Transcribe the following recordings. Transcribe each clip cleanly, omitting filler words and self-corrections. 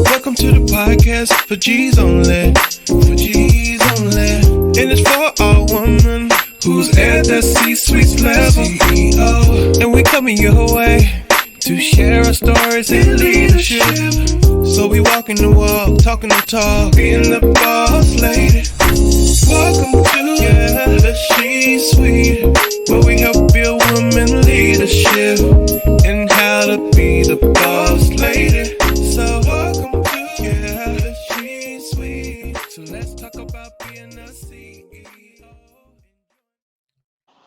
Welcome to the podcast for G's only. For G's only. And it's for all women who's at the C-suite level. CEO. And we coming your way to share our stories in leadership. So we walking the walk, talking the talk, being the boss lady. Welcome to the C-suite, where we help build women leadership and how to be the boss lady. So welcome to the C-suite. So let's talk about being a CEO.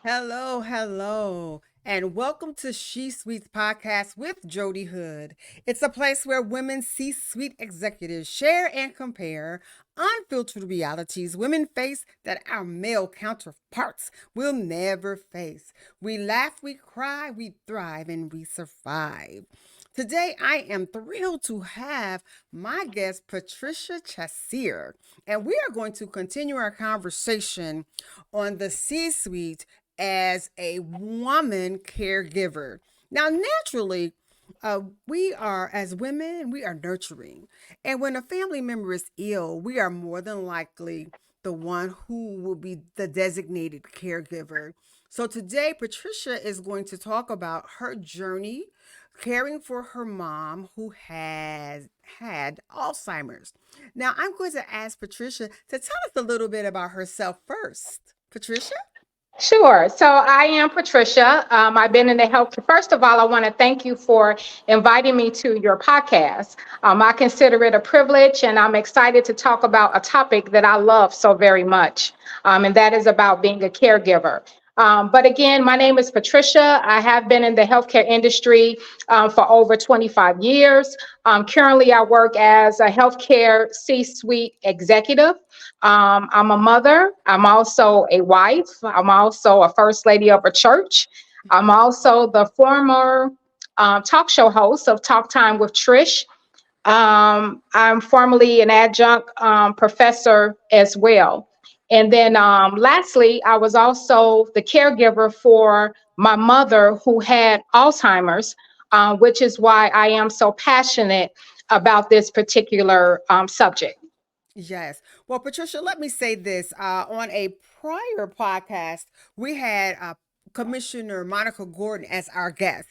Hello, and welcome to She Suites Podcast with Jodi Hood. It's a place where women C-suite executives share and compare unfiltered realities women face that our male counterparts will never face. We laugh, we cry, we thrive, and we survive. Today, I am thrilled to have my guest, Patricia Chessier, and we are going to continue our conversation on the C-suite as a woman caregiver. Now, naturally, we are, as women, we are nurturing. And when a family member is ill, we are more than likely the one who will be the designated caregiver. So today, Patricia is going to talk about her journey caring for her mom who has had Alzheimer's. Now, I'm going to ask Patricia to tell us a little bit about herself first. Patricia? Sure. So I am Patricia. I've been in the health. First of all, I want to thank you for inviting me to your podcast. I consider it a privilege, and I'm excited to talk about a topic that I love so very much, and that is about being a caregiver. But again, my name is Patricia. I have been in the healthcare industry for over 25 years. Currently, I work as a healthcare C-suite executive. I'm a mother. I'm also a wife. I'm also a first lady of a church. I'm also the former talk show host of Talk Time with Trish. I'm formerly an adjunct professor as well. And then lastly, I was also the caregiver for my mother who had Alzheimer's, which is why I am so passionate about this particular subject. Yes. Well, Patricia, let me say this. On a prior podcast, we had Commissioner Monica Gordon as our guest,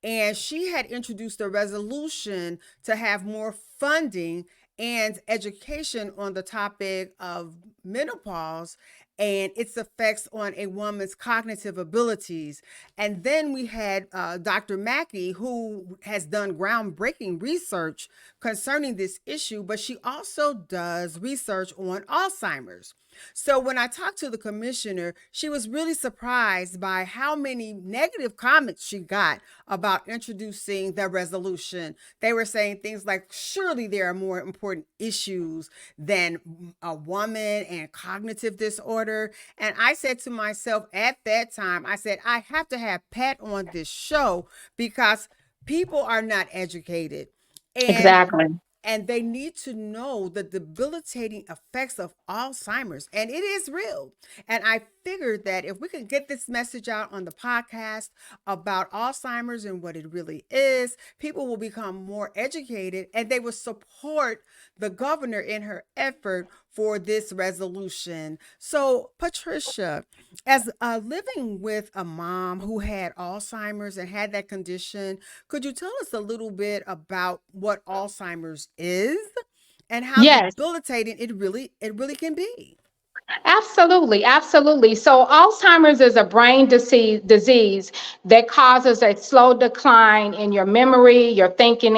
and she had introduced a resolution to have more funding and education on the topic of menopause and its effects on a woman's cognitive abilities. And then we had Dr. Mackey, who has done groundbreaking research concerning this issue, but she also does research on Alzheimer's. So when I talked to the commissioner, she was really surprised by how many negative comments she got about introducing the resolution. They were saying things like, surely there are more important issues than a woman and cognitive disorder. And I said to myself at that time, I said, I have to have Pat on this show because people are not educated. And Exactly. and they need to know the debilitating effects of Alzheimer's, and it is real. And I figured that if we could get this message out on the podcast about Alzheimer's and what it really is, people will become more educated and they will support the governor in her effort for this resolution. So, Patricia, as living with a mom who had Alzheimer's and had that condition, could you tell us a little bit about what Alzheimer's is and how Yes. debilitating it really can be? Absolutely, absolutely. So Alzheimer's is a brain disease that causes a slow decline in your memory, your thinking,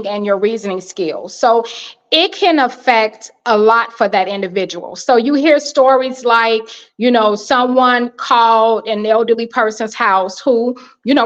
and your reasoning skills. So it can affect a lot for that individual. So you hear stories like, someone called an elderly person's house who,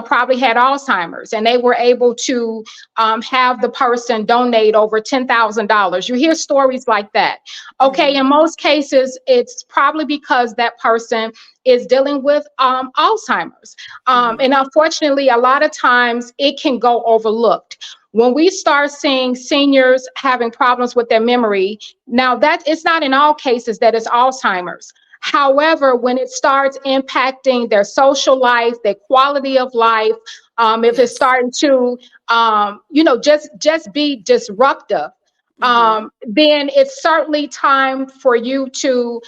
probably had Alzheimer's, and they were able to have the person donate over $10,000. You hear stories like that. Okay, Mhm. in most cases, it's probably because that person is dealing with Alzheimer's. And Mhm. unfortunately, a lot of times it can go overlooked. When we start seeing seniors having problems with their memory, now that it's not in all cases that it's Alzheimer's. However, when it starts impacting their social life, their quality of life, If it's Yes. starting to, just be disruptive, Mm-hmm. then it's certainly time for you to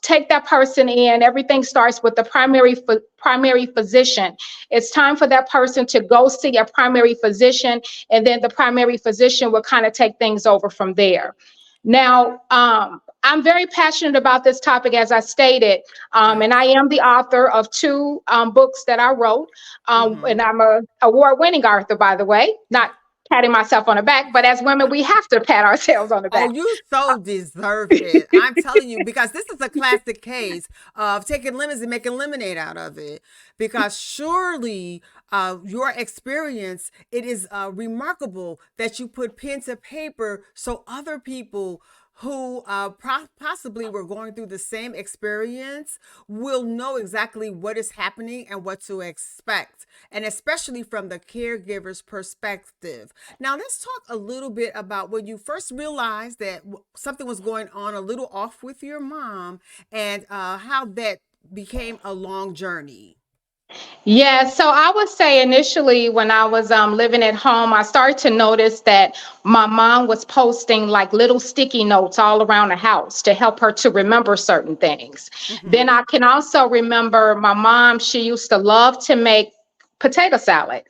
take that person in. Everything starts with the primary physician. It's time for that person to go see a primary physician, and then the primary physician will kind of take things over from there. Now, I'm very passionate about this topic, as I stated, and I Yes. am the author of two books that I wrote, Mm-hmm. and I'm a award-winning author, by the way. Not patting myself on the back, but as women, we have to pat ourselves on the Oh, back. you so deserve it. I'm telling you, because this is a classic case of taking lemons and making lemonade out of it. Because surely your experience, it is remarkable that you put pen to paper so other people who possibly were going through the same experience will know exactly what is happening and what to expect, and especially from the caregiver's perspective. Now, let's talk a little bit about when you first realized that something was going on a little off with your mom, and how that became a long journey. Yeah, so I would say initially when I was living at home, I started to notice that my mom was posting like little sticky notes all around the house to help her to remember certain things. Then Mm-hmm. I can also remember my mom, she used to love to make potato salad.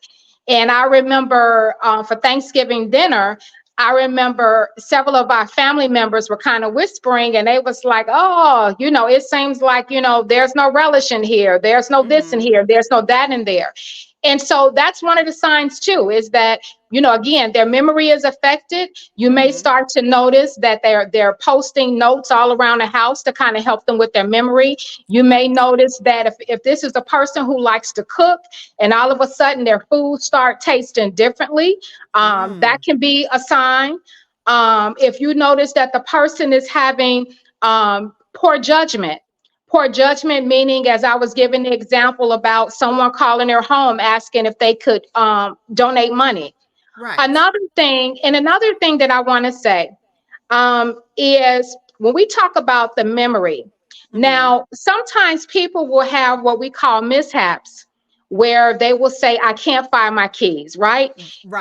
And I remember for Thanksgiving dinner, I remember several of our family members were kind of whispering, and they was like, oh, it seems like, there's no relish in here. There's no this in Mm-hmm. here. There's no that in there. And so that's one of the signs too, is that, again, their memory is affected. You may Mm-hmm. start to notice that they're posting notes all around the house to kind of help them with their memory. You may Right. notice that if this is a person who likes to cook and all of a sudden their food start tasting differently, that Mm. can be a sign. If you notice that the person is having poor judgment, poor judgment meaning, as I was giving the example about someone calling their home asking if they could donate money. Right. Another thing that I want to say is when we talk about the memory. Mm-hmm. Now, sometimes people will have what we call mishaps where they will say, I can't find my keys, right?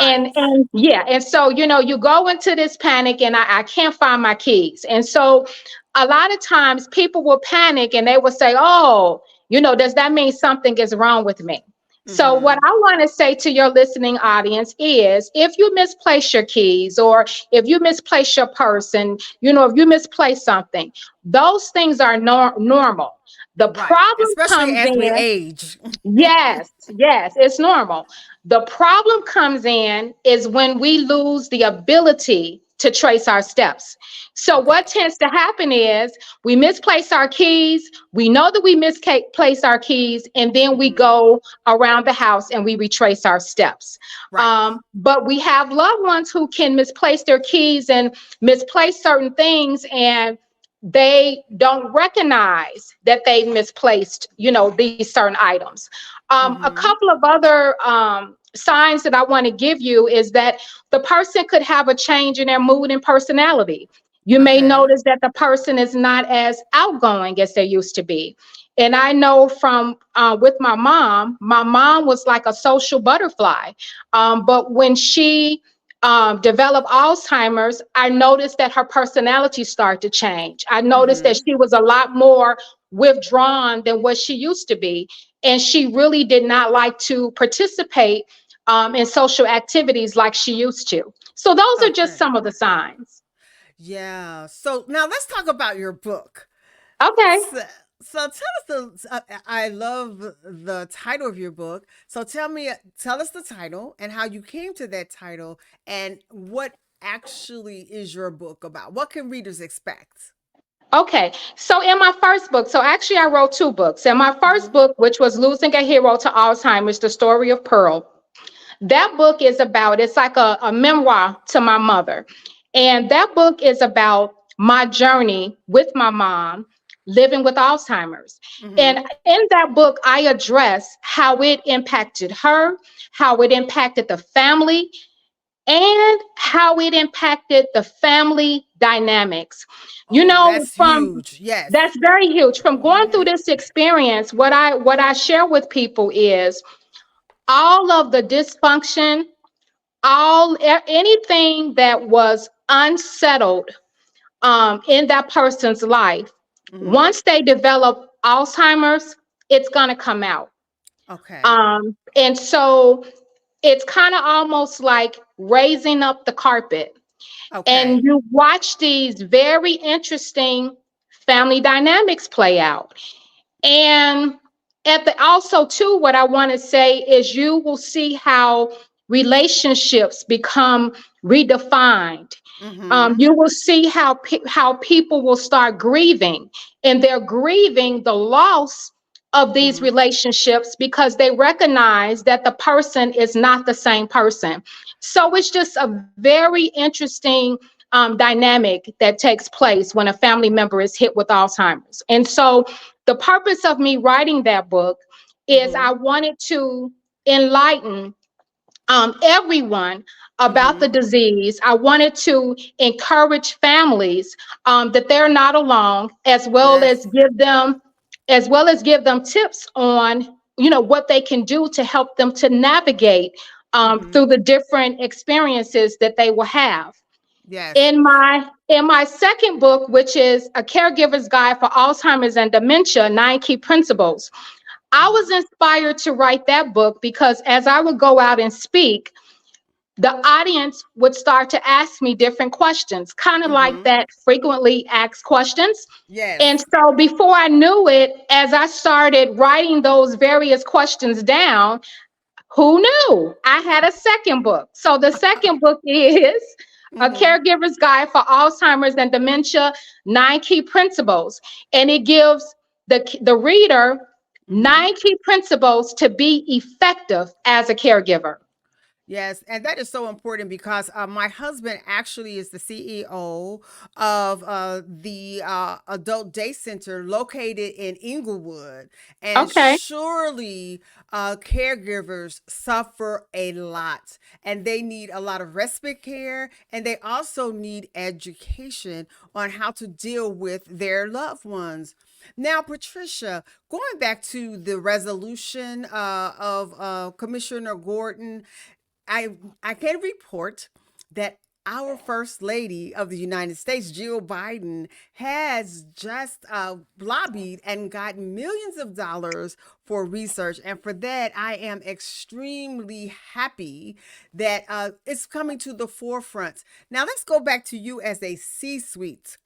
And Right. and yeah, and so you go into this panic and I can't find my keys. And so a lot of times people will panic and they will say, oh, does that mean something is wrong with me? So, what Mm-hmm. I want to say to your listening audience is if you misplace your keys or if you misplace your purse and, if you misplace something, those things are normal. The Right. problem Especially comes as we in. age. Yes, yes, it's normal. The problem comes in is when we lose the ability to trace our steps. So, what Okay. tends to happen is we misplace our keys. We know that we misplace our keys, and then we Mm-hmm. go around the house and we retrace our steps. Right. But we have loved ones who can misplace their keys and misplace certain things, and they don't recognize that they misplaced, these certain items. A Mm-hmm. couple of other signs that I want to give you is that the person could have a change in their mood and personality. You may Okay. notice that the person is not as outgoing as they used to be. And I know from with my mom was like a social butterfly. But when she developed Alzheimer's, I noticed that her personality started to change. I noticed that Mm-hmm. she was a lot more withdrawn than what she used to be. And she really did not like to participate in social activities like she used to. So those are just Okay. some of the signs. Yeah. So now let's talk about your book. Okay. So tell us I love the title of your book. So tell us the title and how you came to that title and what actually is your book about. What can readers expect? Okay. So in my first book, so actually I wrote two books. In my first Mm-hmm. book, which was Losing a Hero to Alzheimer's, The Story of Pearl, that book is about, it's like a memoir to my mother. And that book is about my journey with my mom living with Alzheimer's. And Mm-hmm. in that book, I address how it impacted her, how it impacted the family, and how it impacted the family dynamics. Oh, that's From huge. Yes. That's very huge. From going through Mm-hmm. this experience, what I share with people is all of the dysfunction, anything that was unsettled in that person's life, Mm-hmm. once they develop Alzheimer's, it's going to come out. Okay. And so it's kind of almost like raising up the carpet. And Okay. you watch these very interesting family dynamics play out. And also too, what I want to say is you will see how relationships become redefined. Mm-hmm. You will see how people will start grieving, and they're grieving the loss of these Mm-hmm. relationships because they recognize that the person is not the same person. So it's just a very interesting dynamic that takes place when a family member is hit with Alzheimer's. And so the purpose of me writing that book is Mm-hmm. I wanted to enlighten everyone about the Mm-hmm. disease. I wanted to encourage families that they're not alone, Yes. as well as give them tips on what they can do to help them to navigate Mm-hmm. through the different experiences that they will have. Yes. In my second book, which is A Caregiver's Guide for Alzheimer's and Dementia: Nine Key Principles, I was Mm-hmm. inspired to write that book because as I would go out and speak, the audience would start to ask me different questions, kind of like Mm-hmm. that frequently asked questions. And Yes. so before I knew it, as I started writing those various questions down, who knew I had a second book? So the second book is A Mm-hmm. Caregiver's Guide for Alzheimer's and Dementia: Nine Key Principles. And it gives the reader Mm-hmm. 9 key principles to be effective as a caregiver. Yes, and that is so important because my husband actually is the CEO of the adult day center located in Inglewood, and Okay. surely caregivers suffer a lot, and they need a lot of respite care, and they also need education on how to deal with their loved ones. Now, Patricia, going back to the resolution of Commissioner Gordon, I I can report that our First Lady of the United States, Jill Biden, has just lobbied and gotten millions of dollars for research. And for that, I am extremely happy that it's coming to the forefront. Now, let's go back to you as a C suite.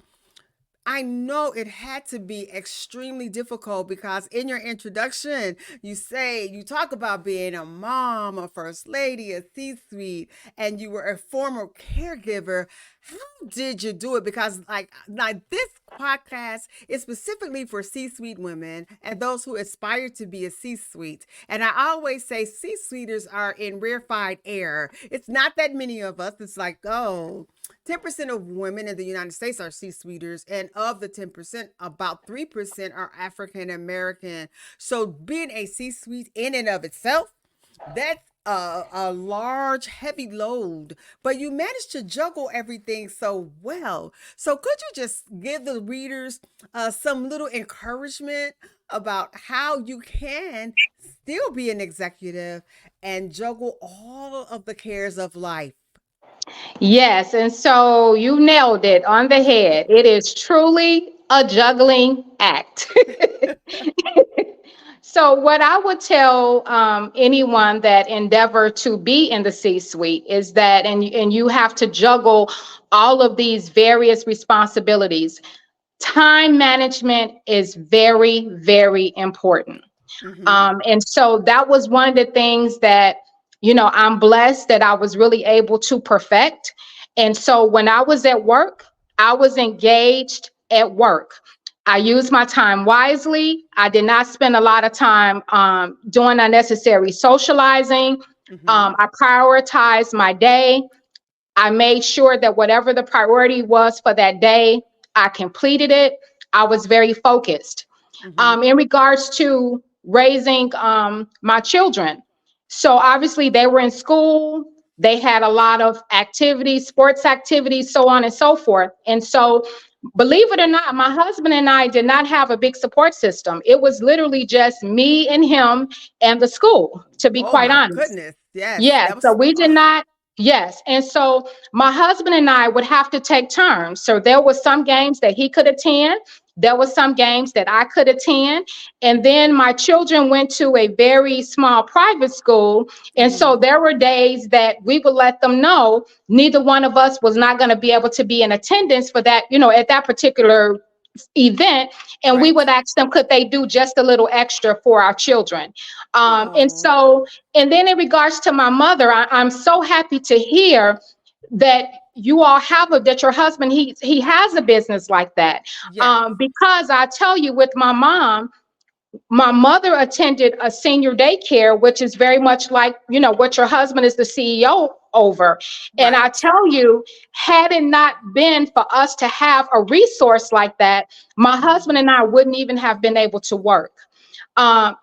I know it had to be extremely difficult because in your introduction, you talk about being a mom, a first lady, a C suite, and you were a former caregiver. How did you do it? Because, like this podcast is specifically for C suite women and those who aspire to be a C suite. And I always say C suiters are in rarefied air. It's not that many of us. It's like, oh, 10% of women in the United States are C-suiters, and of the 10%, about 3% are African American. So being a C-suite in and of itself, that's a large, heavy load, but you managed to juggle everything so well. So could you just give the readers some little encouragement about how you can still be an executive and juggle all of the cares of life? Yes, and so you nailed it on the head. It is truly a juggling act. So, what I would tell anyone that endeavor to be in the C-suite is that, and you have to juggle all of these various responsibilities. Time management is very, very important. Mm-hmm. And so that was one of the things that, I'm blessed that I was really able to perfect. And so when I was at work, I was engaged at work. I used my time wisely. I did not spend a lot of time doing unnecessary socializing. Mm-hmm. I prioritized my day. I made sure that whatever the priority was for that day, I completed it. I was very focused. Mm-hmm. In regards to raising my children. So obviously they were in school, they had a lot of activities, sports activities, so on and so forth. And so Believe it or not, my husband and I did not have a big support system. It was literally just me and him and the school, to be Oh quite my honest. goodness. Yes, Yes, that so was we did not. Yes, and so my husband and I would have to take turns. So there were some games that he could attend. There were some games that I could attend. And then my children went to a very small private school. And so there were days that we would let them know neither one of us was not going to be able to be in attendance for that, at that particular event, and we right. would ask them could they do just a little extra for our children. And Oh, so, and then in regards to my mother, I'm so happy to hear that you all have that your husband he has a business like that. yes. Because I tell you, with my mother attended a senior daycare, which is very much like, what your husband is the CEO over. And I Right. tell you, had it not been for us to have a resource like that, my husband and I wouldn't even have been able to work.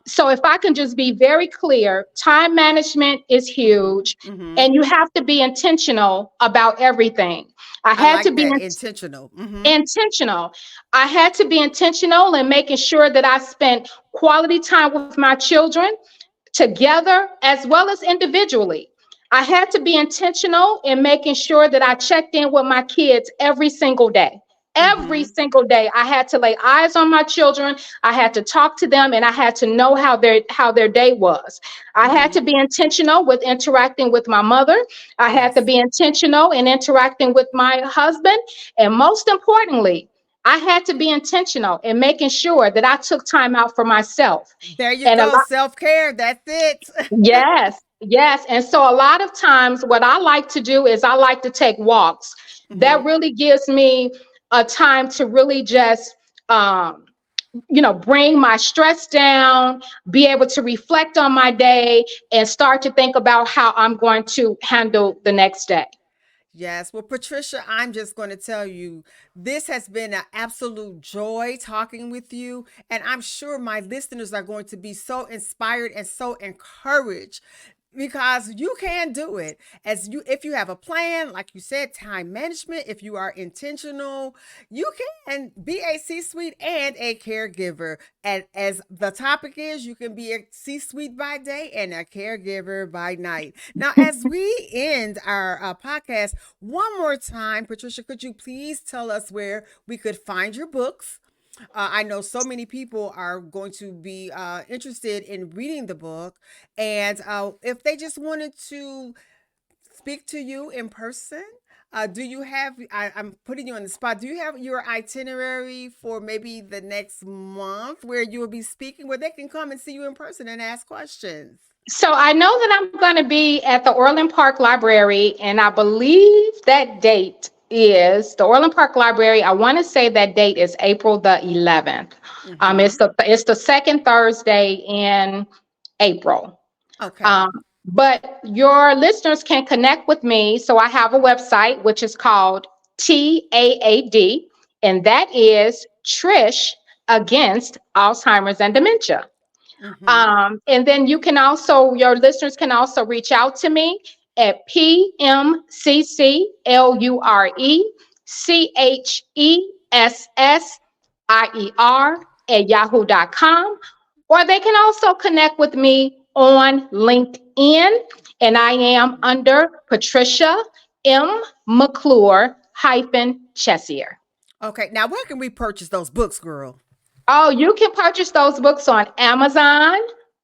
So if I can just be very clear, time management is huge, Mm-hmm. and you have to be intentional about everything. I I had to like be that. Intentional. intentional. I had to be intentional in making sure that I spent quality time with my children together as well as individually. I had to be intentional in making sure that I checked in with my kids every single day. Every Mm-hmm. single day, I had to lay eyes on my children. I had to talk to them, and I had to know how their day was. I had Mm-hmm. to be intentional with interacting with my mother. I had to Yes. be intentional in interacting with my husband, and most importantly, I had to be intentional in making sure that I took time out for myself. There you And a go. lot, Self-care. That's it. yes, yes. And so a lot of times, what I like to do is I like to take walks. That Mm-hmm. really gives me a time to really just, um, bring my stress down, be able to reflect on my day, and start to think about how I'm going to handle the next day. Yes. Well, Patricia, I'm just going to tell you, this has been an absolute joy talking with you. And I'm sure my listeners are going to be so inspired and so encouraged because you can do it. If you have a plan, like you said, time management, if you are intentional, you can be a C-suite and a caregiver. And as the topic is, you can be a C-suite by day and a caregiver by night. Now, as we end our podcast, one more time, Patricia, could you please tell us where we could find your books? I know so many people are going to be interested in reading the book. And if they just wanted to speak to you in person, do you have, I'm putting you on the spot, do you have your itinerary for maybe the next month where you will be speaking, where they can come and see you in person and ask questions? So I know that I'm going to be at the Orland Park Library, and I believe that date is the Orland Park Library. I want to say that date is April the 11th. It's Mm-hmm. the second Thursday in April. Okay. Um, but your listeners can connect with me. So I have a website which is called TAAD, and that is Trish Against Alzheimer's and Dementia. Mm-hmm. And then your listeners can also reach out to me at PMCCLURECHESSIER@yahoo.com. Or they can also connect with me on LinkedIn, and I am under Patricia M. McClure Chessier. Okay. Now, where can we purchase those books, girl? Oh, you can purchase those books on Amazon,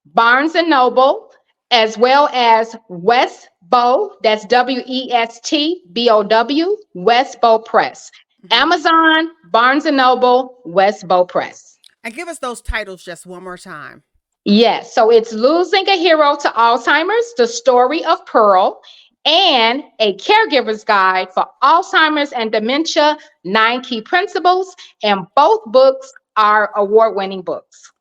Barnes and Noble, as well as Westbow. That's WESTBOW, Westbow Press. Mm-hmm. Amazon, Barnes and Noble, Westbow Press. And give us those titles just one more time. Yes, so it's Losing a Hero to Alzheimer's, the story of Pearl, and A Caregiver's Guide for Alzheimer's and Dementia, 9 Key Principles. And both books are award-winning books.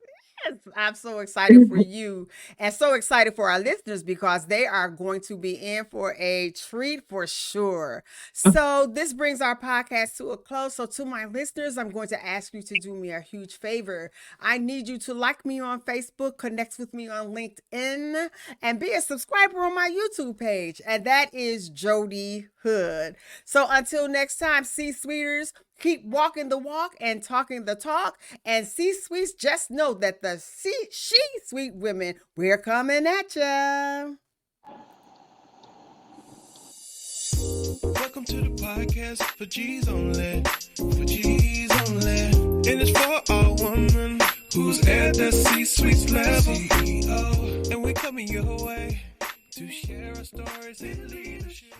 Yes, I'm so excited for you and so excited for our listeners because they are going to be in for a treat for sure. So, this brings our podcast to a close. So, to my listeners, I'm going to ask you to do me a huge favor. I need you to like me on Facebook, connect with me on LinkedIn, and be a subscriber on my YouTube page. And that is Jodi Hood. So, until next time, C Sweeters, Keep walking the walk and talking the talk. And C-Suites, just know that the she-suite women, we're coming at ya. Welcome to the podcast for G's only. For G's only. And it's for all women who's at the C-suite level. CEO. And we're coming your way to share our stories in leadership.